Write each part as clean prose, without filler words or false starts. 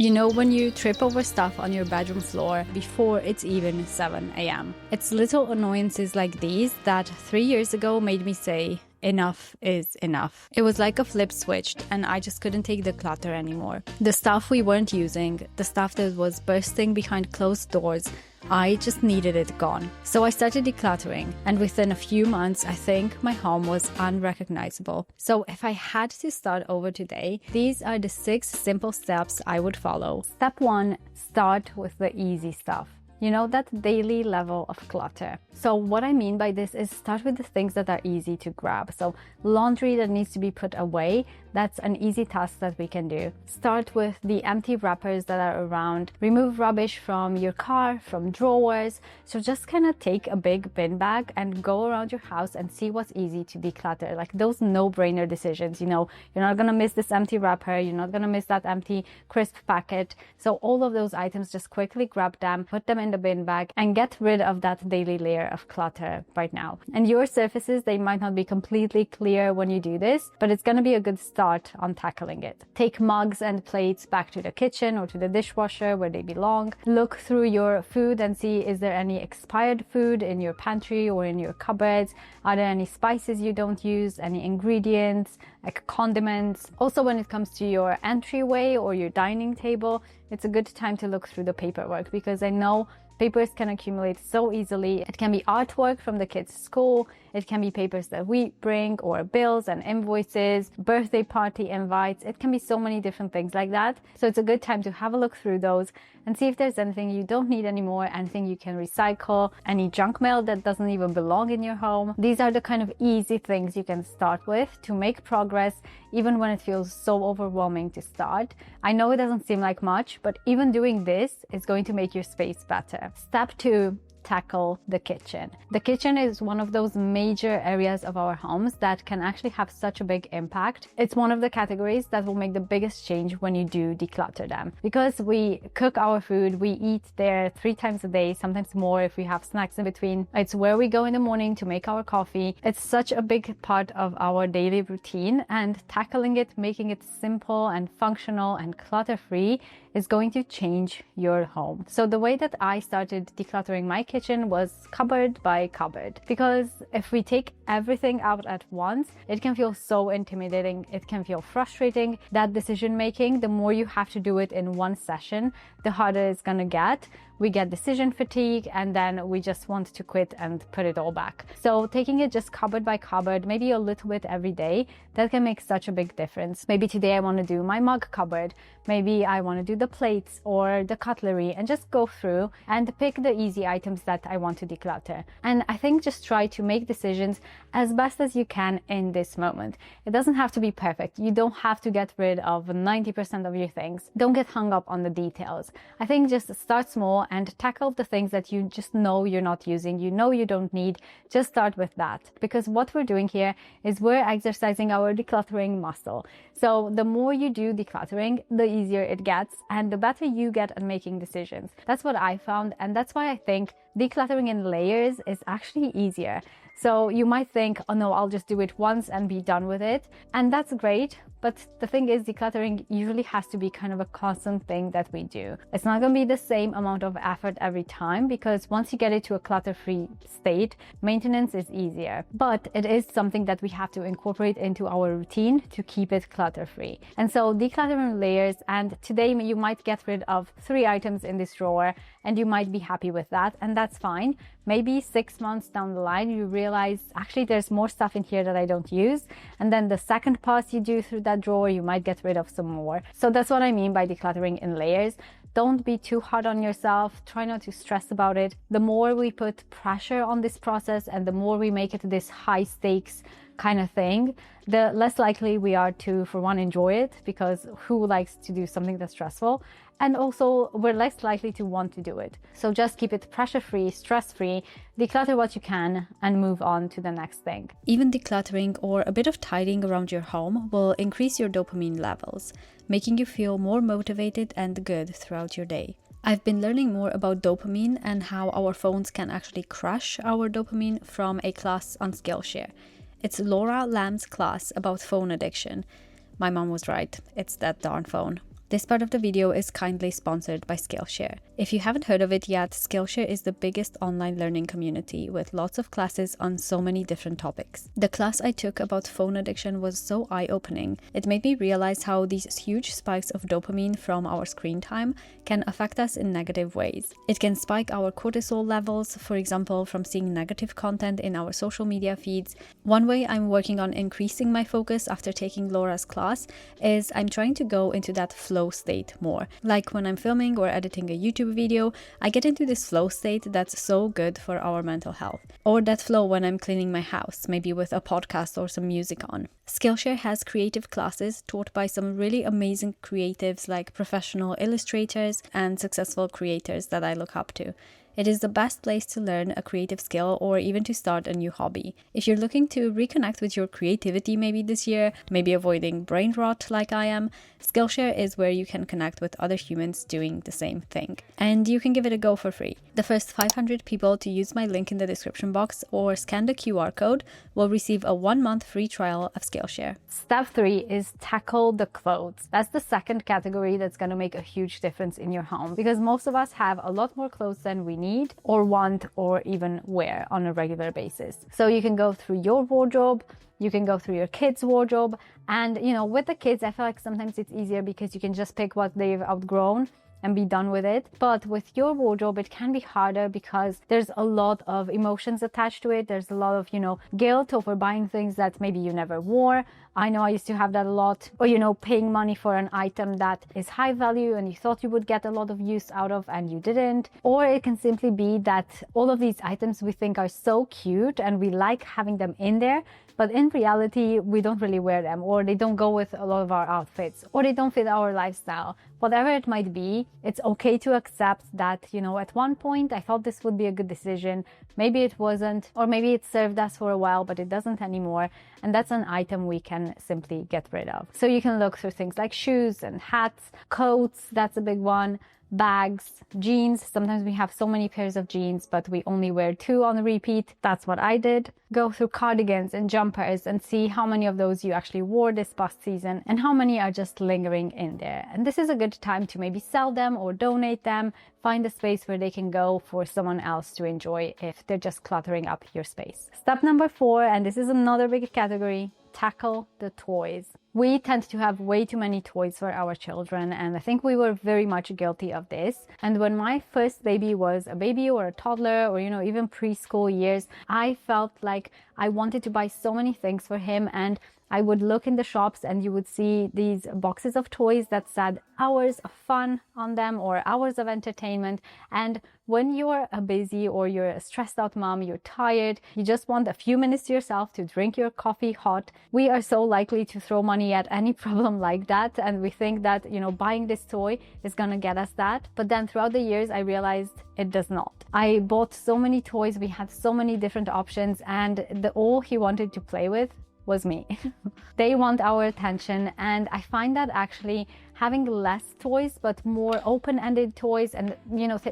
You know when you trip over stuff on your bedroom floor before it's even 7 a.m. It's little annoyances like these that 3 years ago made me say, enough is enough. It was like a flip switched and I just couldn't take the clutter anymore. The stuff we weren't using, the stuff that was bursting behind closed doors, I just needed it gone. So I started decluttering, and within a few months, I think my home was unrecognizable. So if I had to start over today, these are the 6 simple steps I would follow. Step 1, start with the easy stuff. You know, that daily level of clutter. So what I mean by this is start with the things that are easy to grab. So laundry that needs to be put away, that's an easy task that we can do. Start with the empty wrappers that are around. Remove rubbish from your car, from drawers. So just kind of take a big bin bag and go around your house and see what's easy to declutter. Like those no-brainer decisions, you know, you're not gonna miss this empty wrapper, you're not gonna miss that empty crisp packet. So all of those items, just quickly grab them, put them in the bin bag and get rid of that daily layer of clutter right now. And your surfaces, they might not be completely clear when you do this, but it's going to be a good start on tackling it. Take mugs and plates back to the kitchen or to the dishwasher where they belong. Look through your food and see, is there any expired food in your pantry or in your cupboards? Are there any spices you don't use, any ingredients, like condiments? Also, when it comes to your entryway or your dining table, it's a good time to look through the paperwork, because I know papers can accumulate so easily. It can be artwork from the kids' school, it can be papers that we bring, or bills and invoices, birthday party invites. It can be so many different things like that. So it's a good time to have a look through those and see if there's anything you don't need anymore, anything you can recycle, any junk mail that doesn't even belong in your home. These are the kind of easy things you can start with to make progress, even when it feels so overwhelming to start. I know it doesn't seem like much, but even doing this is going to make your space better. Step 2, tackle the kitchen. The kitchen is one of those major areas of our homes that can actually have such a big impact. It's one of the categories that will make the biggest change when you do declutter them, because we cook our food, we eat there 3 times a day, sometimes more if we have snacks in between. It's where we go in the morning to make our coffee. It's such a big part of our daily routine, and tackling it, making it simple and functional and clutter-free is going to change your home. So the way that I started decluttering my kitchen was cupboard by cupboard, because if we take everything out at once, it can feel so intimidating. It can feel frustrating. That decision making, the more you have to do it in one session, the harder it's gonna get. We get decision fatigue, and then we just want to quit and put it all back. So taking it just cupboard by cupboard, maybe a little bit every day, that can make such a big difference. Maybe today I want to do my mug cupboard. Maybe I want to do the plates or the cutlery, and just go through and pick the easy items that I want to declutter. And I think just try to make decisions as best as you can in this moment. It doesn't have to be perfect. You don't have to get rid of 90% of your things. Don't get hung up on the details. I think just start small and tackle the things that you just know you're not using, you know you don't need. Just start with that, because what we're doing here is we're exercising our decluttering muscle. So the more you do decluttering, the easier it gets and the better you get at making decisions. That's what I found, and that's why I think decluttering in layers is actually easier. So you might think, oh no, I'll just do it once and be done with it. And that's great. But the thing is, decluttering usually has to be kind of a constant thing that we do. It's not going to be the same amount of effort every time, because once you get it to a clutter-free state, maintenance is easier. But it is something that we have to incorporate into our routine to keep it clutter-free. And so decluttering layers, and today you might get rid of 3 items in this drawer and you might be happy with that, and that's fine. Maybe 6 months down the line, you realize actually there's more stuff in here that I don't use. And then the second pass you do through that drawer, you might get rid of some more. So that's what I mean by decluttering in layers. Don't be too hard on yourself. Try not to stress about it. The more we put pressure on this process and the more we make it this high stakes kind of thing, the less likely we are to, for one, enjoy it, because who likes to do something that's stressful? And also, we're less likely to want to do it. So just keep it pressure-free, stress-free, declutter what you can, and move on to the next thing. Even decluttering or a bit of tidying around your home will increase your dopamine levels, making you feel more motivated and good throughout your day. I've been learning more about dopamine and how our phones can actually crush our dopamine from a class on Skillshare. It's Laura Lamb's class about phone addiction. My mom was right, it's that darn phone. This part of the video is kindly sponsored by Skillshare. If you haven't heard of it yet, Skillshare is the biggest online learning community with lots of classes on so many different topics. The class I took about phone addiction was so eye-opening. It made me realize how these huge spikes of dopamine from our screen time can affect us in negative ways. It can spike our cortisol levels, for example, from seeing negative content in our social media feeds. One way I'm working on increasing my focus after taking Laura's class is I'm trying to go into that flow state more. Like when I'm filming or editing a YouTube video, I get into this flow state that's so good for our mental health. Or that flow when I'm cleaning my house, maybe with a podcast or some music on. Skillshare has creative classes taught by some really amazing creatives like professional illustrators and successful creators that I look up to. It is the best place to learn a creative skill or even to start a new hobby. If you're looking to reconnect with your creativity maybe this year, maybe avoiding brain rot like I am, Skillshare is where you can connect with other humans doing the same thing. And you can give it a go for free. The first 500 people to use my link in the description box or scan the QR code will receive a 1-month free trial of Skillshare. Step 3 is tackle the clothes. That's the second category that's going to make a huge difference in your home, because most of us have a lot more clothes than we need or want or even wear on a regular basis. So you can go through your wardrobe, you can go through your kids' wardrobe, and with the kids, I feel like sometimes it's easier because you can just pick what they've outgrown and be done with it. But with your wardrobe, it can be harder because there's a lot of emotions attached to it. There's a lot of, guilt over buying things that maybe you never wore. I know I used to have that a lot. Or, paying money for an item that is high value and you thought you would get a lot of use out of and you didn't. Or it can simply be that all of these items we think are so cute and we like having them in there, but in reality, we don't really wear them, or they don't go with a lot of our outfits, or they don't fit our lifestyle. Whatever it might be, it's okay to accept that, at one point I thought this would be a good decision. Maybe it wasn't, or maybe it served us for a while, but it doesn't anymore. And that's an item we can simply get rid of. So you can look through things like shoes and hats, coats, that's a big one. Bags, jeans. Sometimes we have so many pairs of jeans, but we only wear 2 on repeat. That's what I did. Go through cardigans and jumpers and see how many of those you actually wore this past season and how many are just lingering in there. And this is a good time to maybe sell them or donate them, find a space where they can go for someone else to enjoy if they're just cluttering up your space. Step number 4, and this is another big category, tackle the toys. We tend to have way too many toys for our children, and I think we were very much guilty of this. And when my first baby was a baby or a toddler or, even preschool years, I felt like I wanted to buy so many things for him, and I would look in the shops and you would see these boxes of toys that said hours of fun on them or hours of entertainment. And when you're a busy or you're a stressed out mom, you're tired, you just want a few minutes to yourself to drink your coffee hot, we are so likely to throw money at any problem like that. And we think that, buying this toy is gonna get us that. But then throughout the years, I realized it does not. I bought so many toys, we had so many different options, and all he wanted to play with was me. They want our attention, and I find that actually having less toys but more open-ended toys and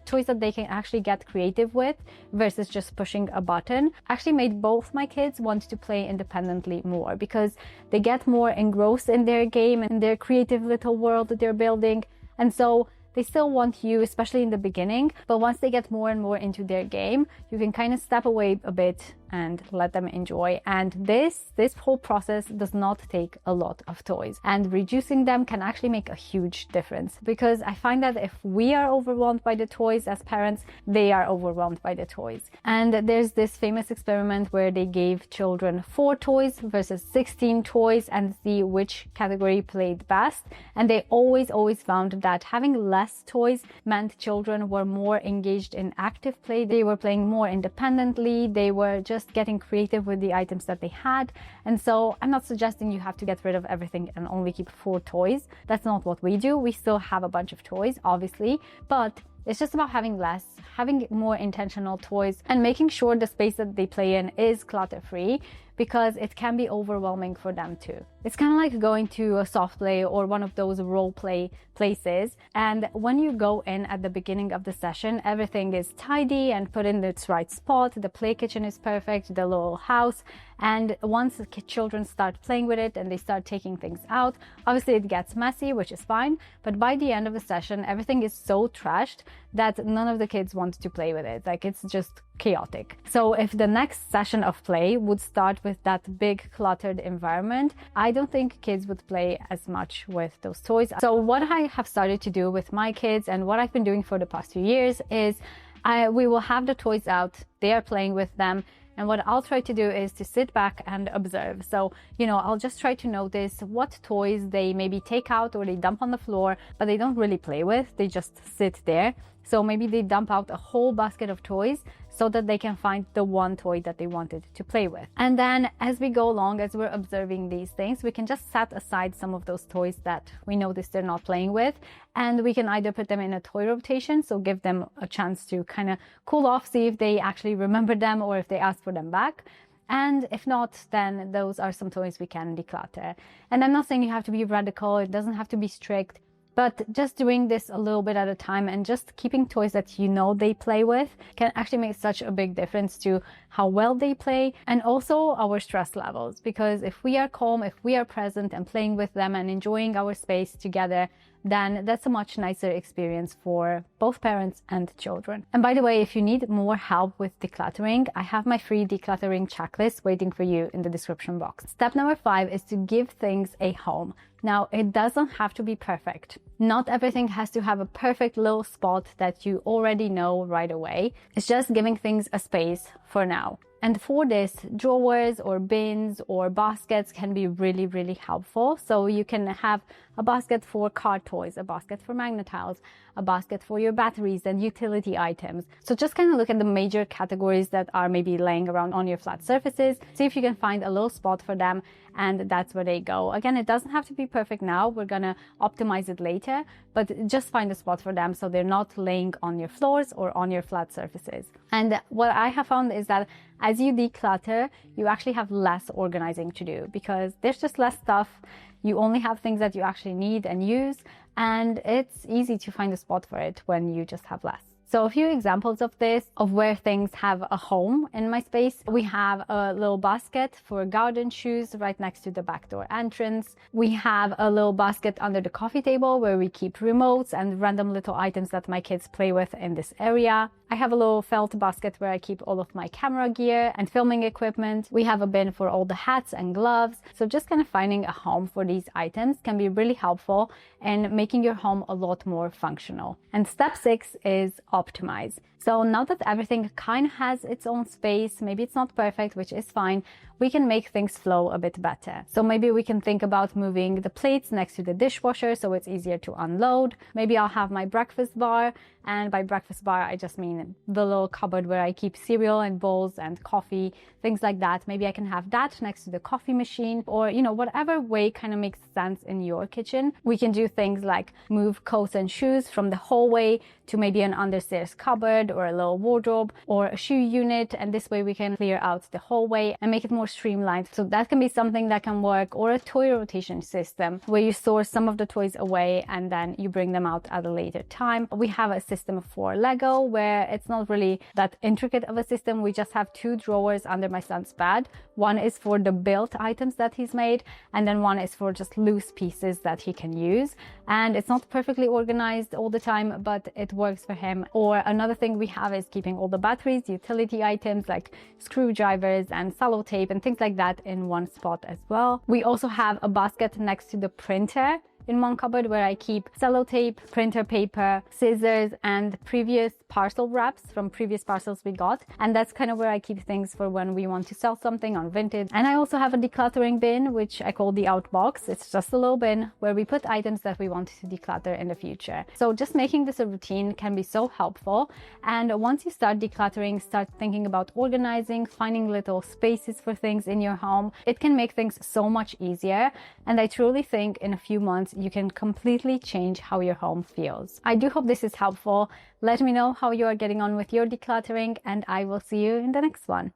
toys that they can actually get creative with versus just pushing a button actually made both my kids want to play independently more, because they get more engrossed in their game and their creative little world that they're building. And so they still want you, especially in the beginning, but once they get more and more into their game, you can kind of step away a bit and let them enjoy. And this whole process does not take a lot of toys, and reducing them can actually make a huge difference, because I find that if we are overwhelmed by the toys as parents, they are overwhelmed by the toys. And there's this famous experiment where they gave children 4 toys versus 16 toys and see which category played best. And they always found that having less toys meant children were more engaged in active play. They were playing more independently. They were just getting creative with the items that they had. And so I'm not suggesting you have to get rid of everything and only keep 4 toys. That's not what we do. We still have a bunch of toys, obviously, but it's just about having less, having more intentional toys, and making sure the space that they play in is clutter-free, because it can be overwhelming for them too. It's kind of like going to a soft play or one of those role play places, and when you go in at the beginning of the session, everything is tidy and put in its right spot. The play kitchen is perfect, the little house, and once the children start playing with it and they start taking things out, obviously it gets messy, which is fine, but by the end of the session, everything is so trashed that none of the kids want to play with it. Like, it's just chaotic. So if the next session of play would start with that big cluttered environment, I don't think kids would play as much with those toys. So what I have started to do with my kids and what I've been doing for the past few years is we will have the toys out, they are playing with them, and what I'll try to do is to sit back and observe. So, I'll just try to notice what toys they maybe take out or they dump on the floor, but they don't really play with, they just sit there. So maybe they dump out a whole basket of toys so that they can find the one toy that they wanted to play with. And then as we go along, as we're observing these things, we can just set aside some of those toys that we notice they're not playing with, and we can either put them in a toy rotation, so give them a chance to kind of cool off, see if they actually remember them or if they ask for them back. And if not, then those are some toys we can declutter. And I'm not saying you have to be radical, it doesn't have to be strict, but just doing this a little bit at a time and just keeping toys that they play with can actually make such a big difference to how well they play and also our stress levels. Because if we are calm, if we are present and playing with them and enjoying our space together, then that's a much nicer experience for both parents and children. And by the way, if you need more help with decluttering, I have my free decluttering checklist waiting for you in the description box. Step number 5 is to give things a home. Now, it doesn't have to be perfect. Not everything has to have a perfect little spot that you already know right away. It's just giving things a space for now. And for this, drawers or bins or baskets can be really, really helpful. So you can have a basket for car toys, a basket for magnet tiles, a basket for your batteries and utility items. So just kind of look at the major categories that are maybe laying around on your flat surfaces. See if you can find a little spot for them, and that's where they go. Again, it doesn't have to be perfect now. We're gonna optimize it later, but just find a spot for them so they're not laying on your floors or on your flat surfaces. And what I have found is that as you declutter, you actually have less organizing to do because there's just less stuff. You only have things that you actually need and use, and it's easy to find a spot for it when you just have less. So a few examples of this, of where things have a home in my space. We have a little basket for garden shoes right next to the back door entrance. We have a little basket under the coffee table where we keep remotes and random little items that my kids play with in this area. I have a little felt basket where I keep all of my camera gear and filming equipment. We have a bin for all the hats and gloves. So just kind of finding a home for these items can be really helpful in making your home a lot more functional. And step 6 is optimize. So now that everything kind of has its own space, maybe it's not perfect, which is fine, we can make things flow a bit better. So maybe we can think about moving the plates next to the dishwasher so it's easier to unload. Maybe I'll have my breakfast bar, and by breakfast bar, I just mean the little cupboard where I keep cereal and bowls and coffee, things like that. Maybe I can have that next to the coffee machine, or, whatever way kind of makes sense in your kitchen. We can do things like move coats and shoes from the hallway to maybe an understairs cupboard or a little wardrobe or a shoe unit, and this way we can clear out the hallway and make it more streamlined. So that can be something that can work, or a toy rotation system where you store some of the toys away and then you bring them out at a later time. We have a system for Lego where it's not really that intricate of a system. We just have 2 drawers under my son's bed. One is for the built items that he's made, and then one is for just loose pieces that he can use. And it's not perfectly organized all the time, but it works for him. Or another thing we have is keeping all the batteries, utility items like screwdrivers and sellotape and things like that in one spot as well. We also have a basket next to the printer in one cupboard where I keep sellotape, printer paper, scissors, and previous parcel wraps from previous parcels we got. And that's kind of where I keep things for when we want to sell something on Vinted. And I also have a decluttering bin, which I call the outbox. It's just a little bin where we put items that we want to declutter in the future. So just making this a routine can be so helpful. And once you start decluttering, start thinking about organizing, finding little spaces for things in your home, it can make things so much easier. And I truly think in a few months, you can completely change how your home feels. I do hope this is helpful. Let me know how you are getting on with your decluttering, and I will see you in the next one.